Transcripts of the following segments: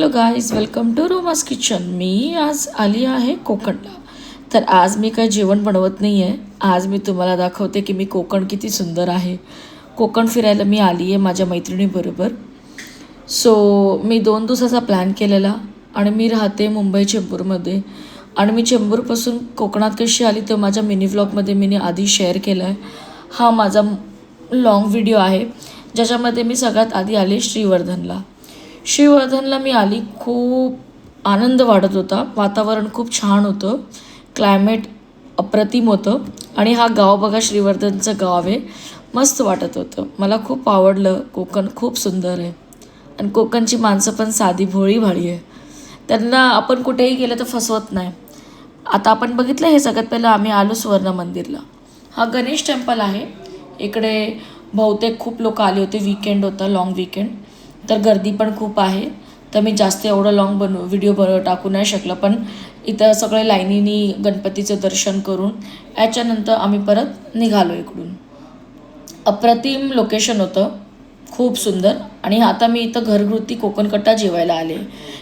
Hello guys, welcome to Roma's kitchen. मी आज आली आहे कोकणला. तर आज मी काही जेवण बनवत नाही आहे. आज मी तुम्हाला दाखवते की मी कोकण किती सुंदर आहे. कोकण फिरायला मी आली आहे माझ्या मैत्रिणीबरोबर. मी 2 दिवसाचा प्लॅन केलेला आणि मी राहते मुंबई चेंबूरमध्ये. आणि मी चेंबूरपासून कोकणात कशी आली तर माझ्या मिनी व्लॉगमध्ये मी आधी शेअर केला आहे. हा माझा लॉंग व्हिडिओ आहे ज्याच्यामध्ये मी सगळ्यात आधी आले श्रीवर्धनला. श्रीवर्धनला मी आली, खूप आनंद वाटत होता. वातावरण खूप छान होतं, क्लायमेट अप्रतिम होतं. आणि हा गाव बघा, श्रीवर्धनचं गाव आहे. मस्त वाटत होतं, मला खूप आवडलं. कोकण खूप सुंदर आहे आणि कोकणची माणसं पण साधी भोळी भाळी आहे. त्यांना आपण कुठेही गेलं तर फसवत नाही. आता आपण बघितलं हे सगळ्यात पहिलं आम्ही आलो सुवर्ण मंदिरला. हा गणेश टेम्पल आहे. इकडे बहुतेक खूप लोक आले होते, वीकेंड होता, लॉंग वीकेंड, तर गर्दी पण खूप आहे. तर मी जास्त एवढं लॉंग व्हिडिओ टाकू नाही शकलं. पण इथं सगळे लाईनीनी गणपतीचं दर्शन करून याच्यानंतर आम्ही परत निघालो इकडून. अप्रतिम लोकेशन होतं, खूप सुंदर. आणि आता मी इथं घरगुती कोकणकट्टा जेवायला आले.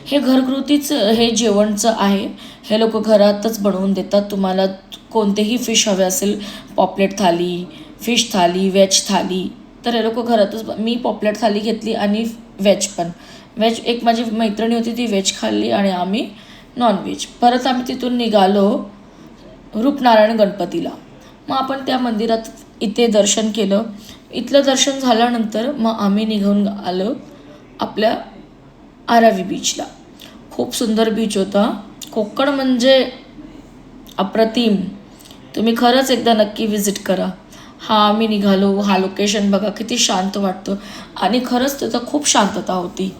हे घरगुतीच हे जेवणचं आहे. हे लोक घरातच बनवून देतात. तुम्हाला कोणतेही फिश हवे असेल, पॉपलेट थाली, फिश थाली, व्हेज थाली, तर हे लोक घरातच. मी पॉपलेट थाली घेतली आणि व्हेज पण. व्हेज एक माझी मैत्रिणी होती, ती व्हेज खाल्ली आणि आम्ही नॉनव्हेज. परत आम्ही तिथून निघालो रूपनारायण गणपतीला. मग आपण त्या मंदिरात इथे दर्शन केलं. इथलं दर्शन झाल्यानंतर मग आम्ही निघून आलो आपल्या आरावी बीचला. खूप सुंदर बीच होता. कोकण म्हणजे अप्रतिम. तुम्ही खरंच एकदा नक्की विजिट करा. हा आम्ही निघालो. हा लोकेशन बघा किती शांत वाटतं. आणि खरंच तिथं खूप शांतता होती.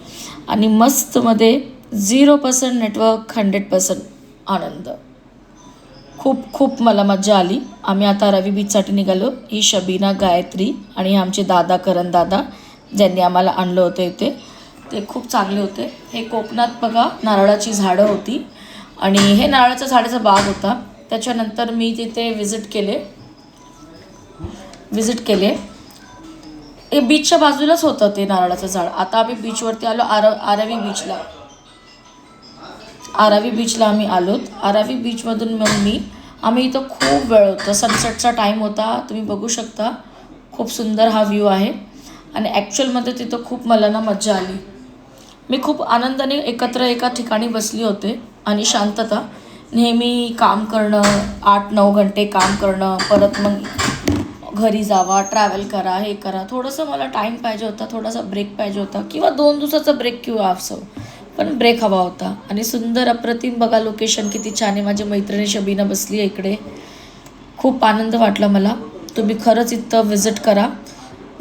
आणि मस्तमध्ये 0% नेटवर्क, 100% आनंद. खूप खूप मला मजा आली. आम्ही आता रवी बीचसाठी निघालो. ही शबीना, गायत्री आणि आमचे दादा, करण दादा, ज्यांनी आम्हाला आणलं होतं इथे. ते खूप चांगले होते. हे कोकणात बघा नारळाची झाडं होती आणि हे नारळाच्या झाडाचा बाग होता. त्याच्यानंतर मी तिथे विजिट केले. हे बीचच्या बाजूलाच होतं ते नारळाचं झाड. आता आम्ही बीचवरती आलो. आरावी बीचला आम्ही आलोत. आरावी बीचमधून मग आम्ही इथं खूप वेळ होतं. सनसेटचा टाईम होता, तुम्ही बघू शकता. खूप सुंदर हा व्ह्यू आहे. आणि ॲक्च्युअलमध्ये तिथं खूप मला मजा आली. मी खूप आनंदाने एकत्र एका ठिकाणी बसली होते. आणि शांतता. नेहमी काम करणं, 8-9 घंटे काम करणं, परत मग घरी जावा, ट्रॅव्हल करा, हे करा. थोडंसं मला टाईम पाहिजे होता, थोडासा ब्रेक पाहिजे होता, किंवा 2 दिवसाचा ब्रेक किंवा असं, पण ब्रेक हवा होता. आणि सुंदर अप्रतिम बघा लोकेशन किती छान आहे. माझी मैत्रिणी शबीना बसली आहे इकडे. खूप आनंद वाटला मला. तुम्ही खरंच इथं विजिट करा.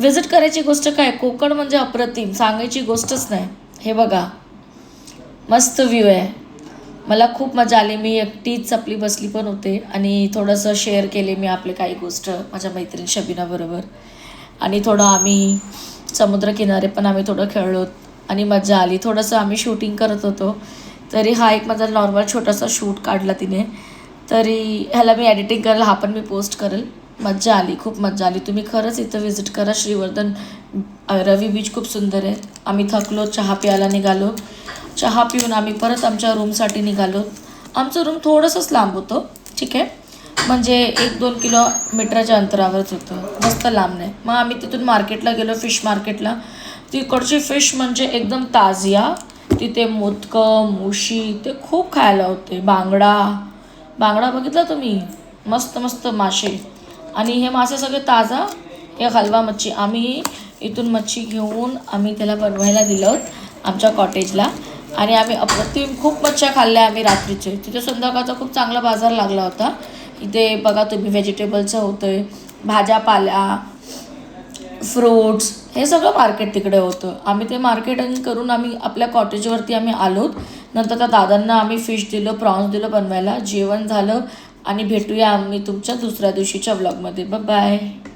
विजिट करायची गोष्ट काय, कोकण म्हणजे अप्रतिम, सांगायची गोष्टच नाही. हे बघा मस्त व्ह्यू आहे. मला खूप मजा आली. मी एकटीच आपली बसली पण होते आणि थोडंसं शेअर केले मी आपले काही गोष्ट माझ्या मैत्रीण शबीनाबरोबर. आणि थोडं आम्ही समुद्रकिनारे पण आम्ही थोडं खेळलो आणि मजा आली. थोडंसं आम्ही शूटिंग करत होतो. तरी हा एक माझा नॉर्मल छोटासा शूट काढला तिने. तरी ह्याला मी एडिटिंग करायला, हा पण मी पोस्ट करेल. मजा आली, खूप मजा आली. तुम्ही खरंच इथं विजिट करा. श्रीवर्धन रवी बीच खूप सुंदर आहे. आम्ही थकलो, चहा प्यायला निघालो. चहा पिऊन आम्ही परत आमच्या रूमसाठी निघालो. आमचं रूम थोडंसंच लांब होतं, ठीक आहे, म्हणजे 1-2 किलोमीटरच्या अंतरावरच होतं, जास्त लांब नाही. मग आम्ही तिथून मार्केटला गेलो, फिश मार्केटला. तिकडची फिश म्हणजे एकदम ताजिया. तिथे मोदकं, मुशी ते खूप खायला होते. बांगडा बघितला तुम्ही, मस्त मस्त मासे. आणि हे मासे सगळे ताजा. हे हलवा मच्छी. आम्ही इथून मच्छी घेऊन आम्ही त्याला बनवायला दिलं आमच्या कॉटेजला. आणि आम्ही अप्रतिम खूप मच्छ्या खाल्ल्या आम्ही रात्रीचे. तिथे संध्याकाळचा खूप चांगला बाजार लागला होता. इथे बघा तुम्ही व्हेजिटेबलचं होतं आहे, भाज्यापाल्या, फ्रूट्स, हे सगळं मार्केट तिकडे होतं. आम्ही ते मार्केटिंग करून आम्ही आपल्या कॉटेजवरती आम्ही आलोत. नंतर त्या दादांना आम्ही फिश दिलं, प्रॉन्स दिलं बनवायला. जेवण झालं आणि भेटूया आम्ही तुमच्या दुसऱ्या दिवशीच्या व्लॉगमध्ये. बाय.